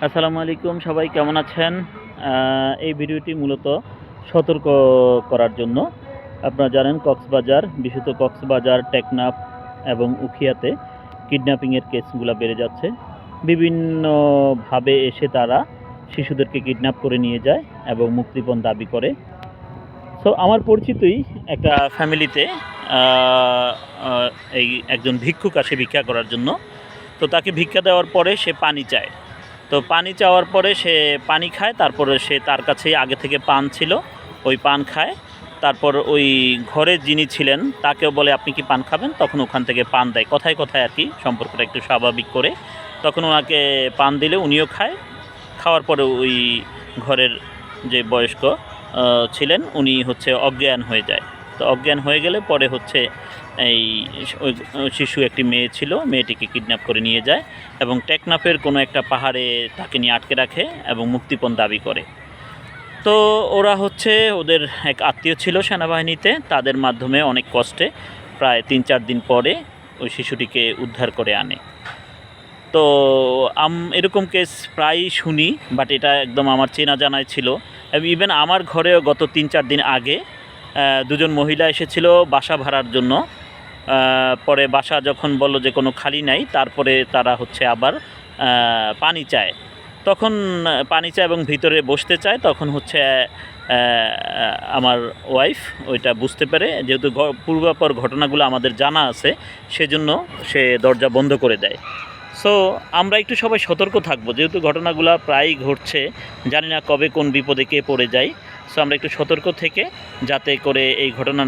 আসসালামু আলাইকুম, সবাই কেমন আছেন? এই ভিডিওটি মূলত সতর্ক করার জন্য। আপনারা জানেন কক্সবাজার, বিশেষত কক্সবাজার, টেকনাফ এবং উখিয়াতে কিডন্যাপিংয়ের কেসগুলা বেড়ে যাচ্ছে। বিভিন্নভাবে এসে তারা শিশুদেরকে কিডন্যাপ করে নিয়ে যায় এবং মুক্তিপণ দাবি করে। সো আমার পরিচিতই একটা ফ্যামিলিতে আ আ এই একজন ভিক্ষুক আসে ভিক্ষা করার জন্য। তো তাকে ভিক্ষা দেওয়ার পরে সে পানি চায়। তো পানি চাওয়ার পরে সে পানি খায়, তারপরে সে তার কাছেই আগে থেকে পান ছিল, ওই পান খায়। তারপর ওই ঘরে যিনি ছিলেন তাকেও বলে, "আপনি কি পান খাবেন?" তখন ওখান থেকে পান দেয়। কথায়, কথায় আরকি সম্পর্কটা একটু স্বাভাবিক করে। তখন ওনাকে পান দিলে উনিও খায়। খাওয়ার পরে ওই ঘরের যে বয়স্ক ছিলেন উনি হচ্ছে অজ্ঞান হয়ে যায়। তো অজ্ঞান হয়ে গেলে পরে হচ্ছে এই ওই শিশু একটি মেয়ে ছিল, মেয়েটিকে কিডন্যাপ করে নিয়ে যায় এবং টেকনাফের কোনো একটা পাহাড়ে তাকে নিয়ে আটকে রাখে এবং মুক্তিপণ দাবি করে। তো ওরা হচ্ছে ওদের এক আত্মীয় ছিল সেনাবাহিনীতে, তাদের মাধ্যমে অনেক কষ্টে প্রায় ৩-৪ দিন পরে ওই শিশুটিকে উদ্ধার করে আনে। তো এরকম কেস প্রায়ই শুনি, বাট এটা একদম আমার চেনা জানাই ছিল। ইভেন আমার ঘরেও গত ৩-৪ দিন আগে দুজন মহিলা এসেছিল বাসা ভাড়ার জন্য। পরে বাসা যখন বলল যে কোনো খালি নাই, তারপরে তারা হচ্ছে আবার পানি চায়। তখন পানি চায় এবং ভিতরে বসতে চায়। তখন হচ্ছে আমার ওয়াইফ ওইটা বুঝতে পেরে, যেহেতু পূর্বাপর ঘটনাগুলো আমাদের জানা আছে, সেজন্য সে দরজা বন্ধ করে দেয়। সো আমরা একটু সবাই সতর্ক থাকবো, যেহেতু ঘটনাগুলো প্রায়ই ঘটছে, জানি না কবে কোন বিপদে কে পড়ে যায়। সো আমরা একটু সতর্ক থেকে, যাতে করে এই ঘটনা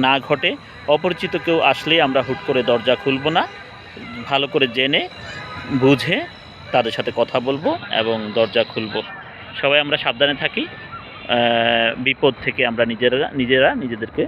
না ঘটে। অপরিচিত কেউ আসলেই আমরা হুট করে দরজা খুলব না, ভালো করে জেনে বুঝে তাদের সাথে কথা বলবো এবং দরজা খুলব। সবাই আমরা সাবধানে থাকি, বিপদ থেকে আমরা নিজেরা নিজেদেরকে